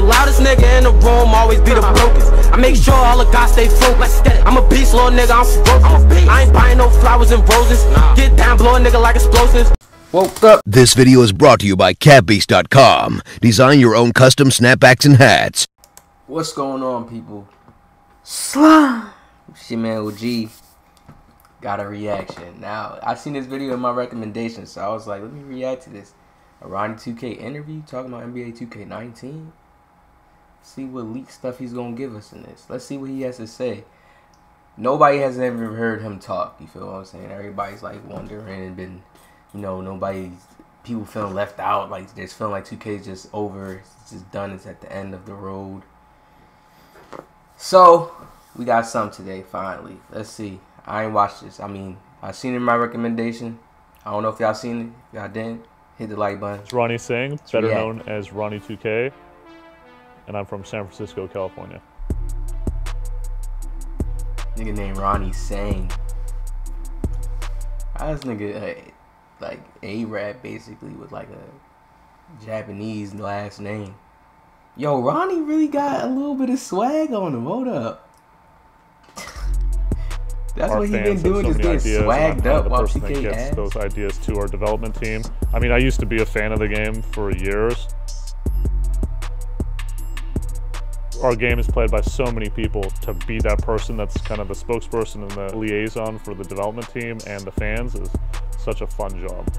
loudest nigga in the room, always be the brokest. I make sure all the guys stay focused. I'm a beast, little nigga, I'm ferocious. I ain't buying no flowers and roses. Get down, blow a nigga like explosives. Woke up. This video is brought to you by CatBeast.com. Design your own custom snapbacks and hats. What's going on, people? Slime. Shit, man, OG. Got a reaction. Now, I seen this video in my recommendations, so I was like, let me react to this. A Ronnie 2K interview talking about NBA 2K19. See what leaked stuff he's gonna give us in this. Let's see what he has to say. Nobody has ever heard him talk. You feel what I'm saying? Everybody's like wondering and been, you know, people feeling left out. Like they're feeling like 2K is just over. It's just done. It's at the end of the road. So we got some today finally. Let's see. I ain't watched this. I mean, I seen it in my recommendation. I don't know if y'all seen it. If y'all didn't, hit the like button. It's Ronnie Singh, better known as Ronnie 2K, and I'm from San Francisco, California. Nigga named Ronnie Singh. How this nigga like A-Rap basically with like a Japanese last name? Yo, Ronnie really got a little bit of swag on him. Hold up. That's what he been doing, just getting swagged up while 2K gets those ideas to our development team. I mean, I used to be a fan of the game for years. Our game is played by so many people. To be that person that's kind of the spokesperson and the liaison for the development team and the fans is such a fun job.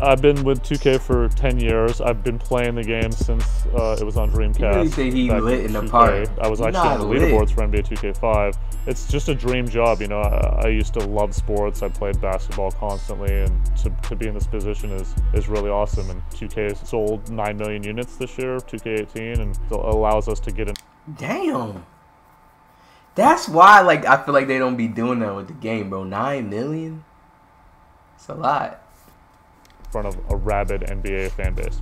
I've been with 2K for 10 years. I've been playing the game since it was on Dreamcast. You really say he lit in the park. I was actually on the leaderboards for NBA 2K5. It's just a dream job, you know. I used to love sports. I played basketball constantly, and to be in this position is really awesome. And 2K has sold 9 million units this year, 2K18, and it allows us to get in. Damn. That's why, like, I feel like they don't be doing that with the game, bro. 9 million? It's a lot. Front of a rabid NBA fan base.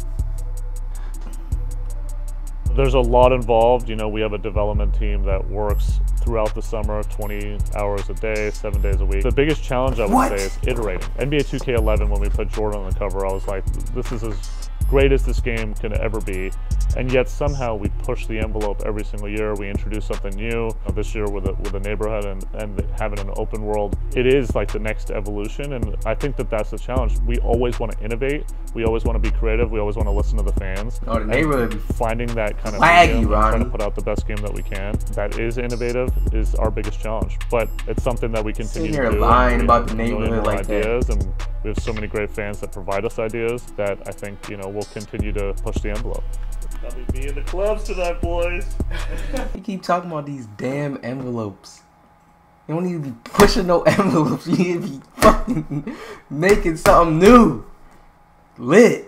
There's a lot involved. You know, we have a development team that works throughout the summer, 20 hours a day, 7 days a week. The biggest challenge I would say is iterating. NBA 2K11, when we put Jordan on the cover, I was like, this is as great as this game can ever be, and yet somehow we push the envelope every single year. We introduce something new. This year with a neighborhood and having an open world, it is like the next evolution, and I think that that's the challenge. We always want to innovate. We always want to be creative. We always want to listen to the fans. Oh, the neighborhood. Finding that kind of medium and trying to put out the best game that we can that is innovative is our biggest challenge. But it's something that we continue to do. Lying about the neighborhood like ideas, and we have so many great fans that provide us ideas that I think, you know, we'll continue to push the envelope. Got me in the clubs tonight, boys. You keep talking about these damn envelopes. You don't need to be pushing no envelopes. You need to be fucking making something new. Lit.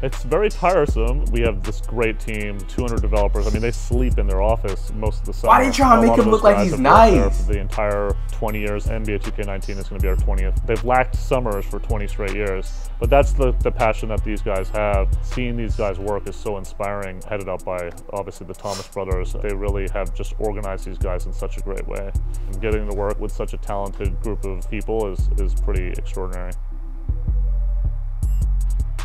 It's very tiresome. We have this great team, 200 developers. I mean, they sleep in their office most of the summer. Why are they trying to make him look like he's nice? For the entire 20 years, NBA 2K19 is going to be our 20th. They've lacked summers for 20 straight years. But that's the passion that these guys have. Seeing these guys work is so inspiring, headed up by, obviously, the Thomas brothers. They really have just organized these guys in such a great way. And getting to work with such a talented group of people is pretty extraordinary.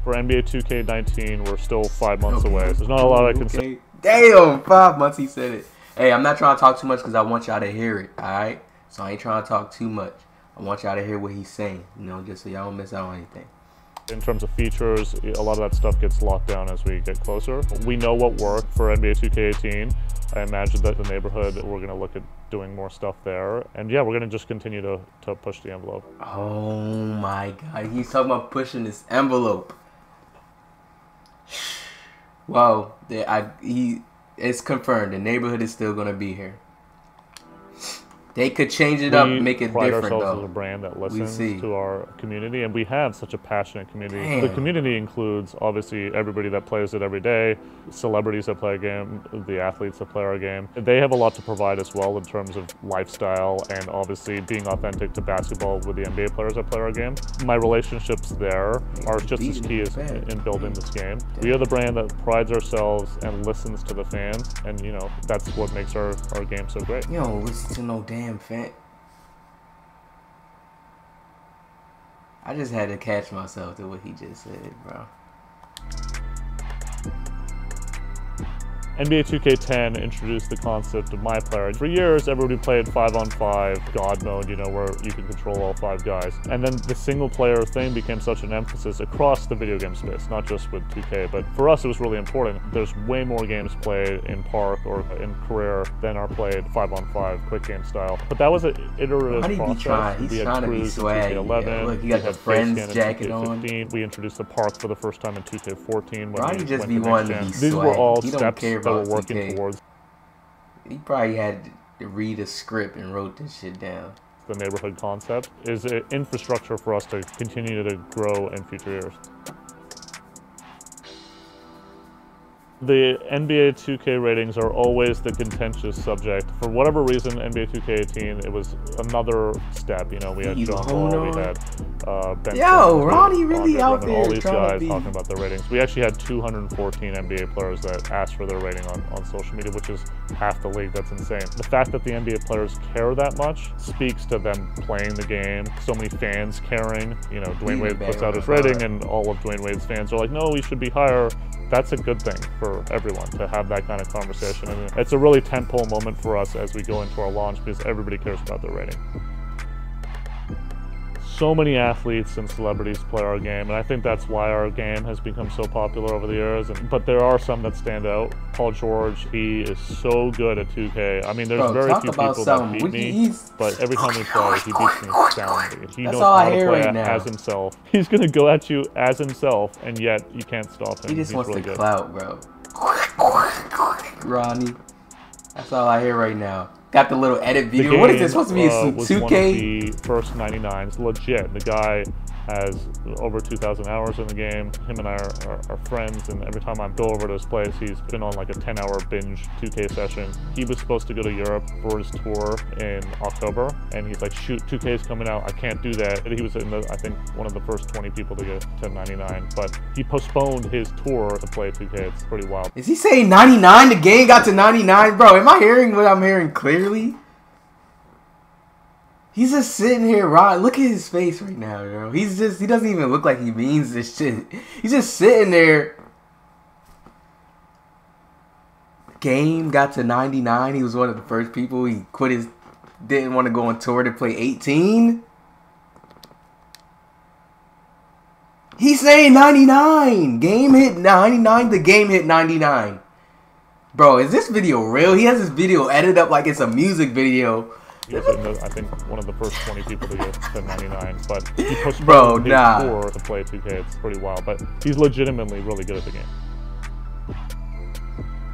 For NBA 2K19, we're still 5 months away. So there's not a lot I can say. Damn, 5 months he said it. Hey, I'm not trying to talk too much because I want y'all to hear it, alright? So I ain't trying to talk too much. I want y'all to hear what he's saying, you know, just so y'all don't miss out on anything. In terms of features, a lot of that stuff gets locked down as we get closer. We know what worked for NBA 2K18. I imagine that the neighborhood, we're going to look at doing more stuff there. And yeah, we're going to just continue to push the envelope. Oh my God, he's talking about pushing this envelope. Well, it's confirmed. The neighborhood is still gonna be here. They could change it up, make it different, though. We pride ourselves as a brand that listens to our community, and we have such a passionate community. Damn. The community includes, obviously, everybody that plays it every day, celebrities that play a game, the athletes that play our game. They have a lot to provide as well in terms of lifestyle and, obviously, being authentic to basketball with the NBA players that play our game. My relationships there are just as key as in building this game. We are the brand that prides ourselves and listens to the fans, and, you know, that's what makes our game so great. You don't listen to no damn fan. I just had to catch myself to what he just said, bro. NBA 2K10 introduced the concept of my player. For years, everybody played 5-on-5 God mode, you know, where you can control all 5 guys. And then the single player thing became such an emphasis across the video game space, not just with 2K, but for us it was really important. There's way more games played in Park or in Career than are played 5-on-5 quick game style. But that was an iterative process. He's trying to be swag. 2K11, yeah, look, he got the Friends jacket on. We introduced the Park for the first time in 2K14. Ronnie just be wanting to be swag. These were all he steps that we're working 2K. towards. He probably had to read a script and wrote this shit down. The neighborhood concept is an infrastructure for us to continue to grow in future years. The NBA 2K ratings are always the contentious subject. For whatever reason, NBA 2K18, it was another step. You know, we had John Wall, we had Ben Simmons, Ronnie really out there. All these guys talking about their ratings. We actually had 214 NBA players that asked for their rating on social media, which is half the league. That's insane. The fact that the NBA players care that much speaks to them playing the game. So many fans caring. You know, Dwayne Wade puts out his rating, and all of Dwayne Wade's fans are like, no, we should be higher. That's a good thing for everyone to have that kind of conversation. And it's a really tentpole moment for us as we go into our launch because everybody cares about their rating. So many athletes and celebrities play our game, and I think that's why our game has become so popular over the years. But there are some that stand out. Paul George, he is so good at 2K. I mean, there's very few people that beat me, but every time we play, he beats me soundly. He knows how to play as himself. He's gonna go at you as himself, and yet you can't stop him. He just wants the clout, bro. Ronnie, that's all I hear right now. Got the little edit video. What is this supposed to be? Some 2K? Was one of the first 99s. Legit. The guy has over 2,000 hours in the game. Him and I are friends, and every time I go over to his place, he's been on like a 10-hour binge 2K session. He was supposed to go to Europe for his tour in October, and he's like, shoot, 2K's coming out. I can't do that. And he was in the, I think, one of the first 20 people to get to 99, but he postponed his tour to play 2K. It's pretty wild. Is he saying 99? The game got to 99? Bro, am I hearing what I'm hearing clearly? He's just sitting here, Rod. Look at his face right now, bro. He doesn't even look like he means this shit. He's just sitting there. Game got to 99. He was one of the first people. He didn't want to go on tour to play 18. He's saying 99. Game hit 99. The game hit 99. Bro, is this video real? He has this video edited up like it's a music video. He was I think one of the first 20 people to get to 99, but he postponed his tour to play 2K. It's pretty wild, but he's legitimately really good at the game.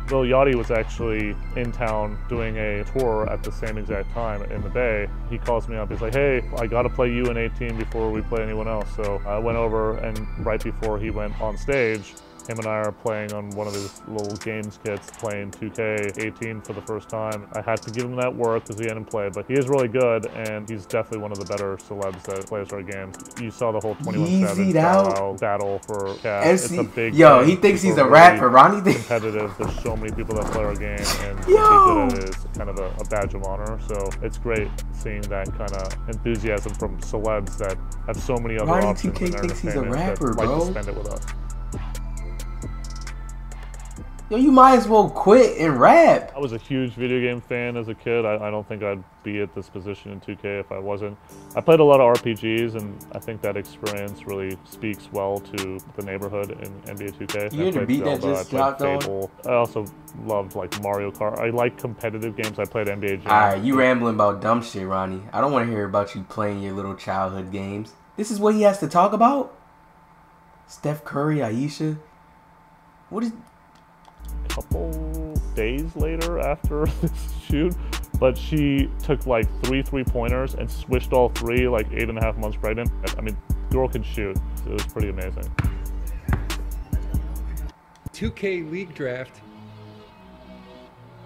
Lil Yachty was actually in town doing a tour at the same exact time in the Bay. He calls me up. He's like, hey, I got to play you in 18 before we play anyone else. So I went over, and right before he went on stage, him and I are playing on one of his little games kits, playing 2K18 for the first time. I had to give him that work because he hadn't played, but he is really good, and he's definitely one of the better celebs that plays our games. You saw the whole 21-7 battle for Cash. It's a big thing. He thinks he's a rapper. Ronnie thinks competitive. There's so many people that play our game, and to be good at it is kind of a badge of honor. So it's great seeing that kind of enthusiasm from celebs that have so many other options 2K in their thinks he's a rapper, that like bro. to spend it with us. Yo, you might as well quit and rap. I was a huge video game fan as a kid. I don't think I'd be at this position in 2K if I wasn't. I played a lot of RPGs, and I think that experience really speaks well to the neighborhood in NBA 2K. You had to beat that just dropped on? I also loved like Mario Kart. I like competitive games. I played NBA Jam. Alright, you rambling about dumb shit, Ronnie. I don't want to hear about you playing your little childhood games. This is what he has to talk about? Steph Curry, Aisha? What is... Couple days later after this shoot, but she took like 3 3-pointers and swished all 3 like 8.5 months pregnant. I mean, girl can shoot. So it was pretty amazing. 2K League Draft.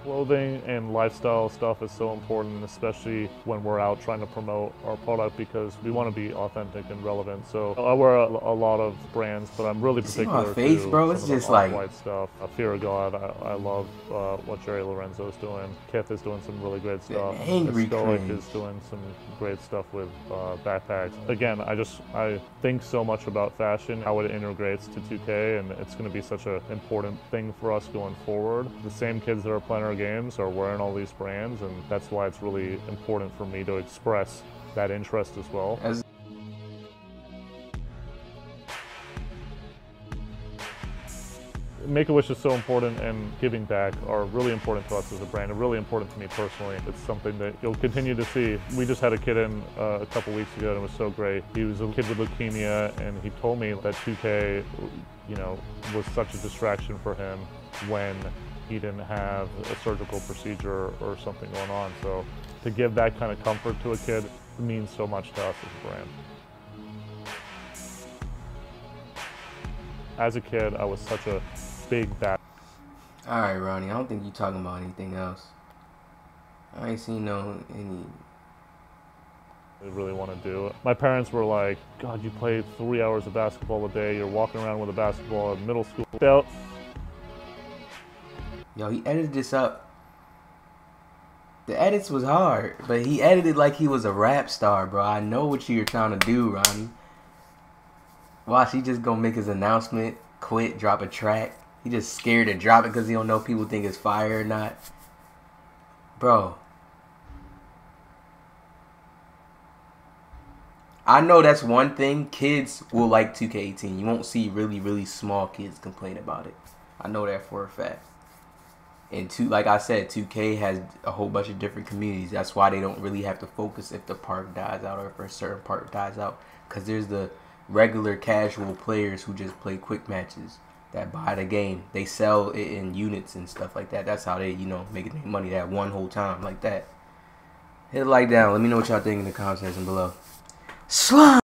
Clothing and lifestyle stuff is so important, especially when we're out trying to promote our product, because we want to be authentic and relevant. So I wear a lot of brands, but I'm really particular to face, bro. It's just like white stuff. Fear of God. I love what Jerry Lorenzo's doing. Kith is doing some really great stuff. Stoic is doing some great stuff with backpacks. Again, I think so much about fashion, how it integrates to 2K, and it's going to be such an important thing for us going forward. The same kids that are playing our games are wearing all these brands, and that's why it's really important for me to express that interest as well. Make-A-Wish is so important, and giving back are really important to us as a brand, and really important to me personally. It's something that you'll continue to see. We just had a kid in a couple weeks ago, and it was so great. He was a kid with leukemia, and he told me that 2K, you know, was such a distraction for him when he didn't have a surgical procedure or something going on. So to give that kind of comfort to a kid means so much to us as a brand. As a kid, I was such a big bad. All right, Ronnie, I don't think you're talking about anything else. I ain't seen any. I really want to do. My parents were like, God, you play 3 hours of basketball a day. You're walking around with a basketball in middle school. Yo, he edited this up. The edits was hard, but he edited like he was a rap star, bro. I know what you're trying to do, Ronnie. Watch, he just gonna make his announcement, quit, drop a track. He just scared to drop it because he don't know if people think it's fire or not. Bro. I know that's one thing. Kids will like 2K18. You won't see really, really small kids complain about it. I know that for a fact. And like I said, 2K has a whole bunch of different communities. That's why they don't really have to focus if the park dies out or if a certain park dies out. Because there's the regular casual players who just play quick matches that buy the game. They sell it in units and stuff like that. That's how they, you know, make money that one whole time like that. Hit a like down. Let me know what y'all think in the comment section below. Slime!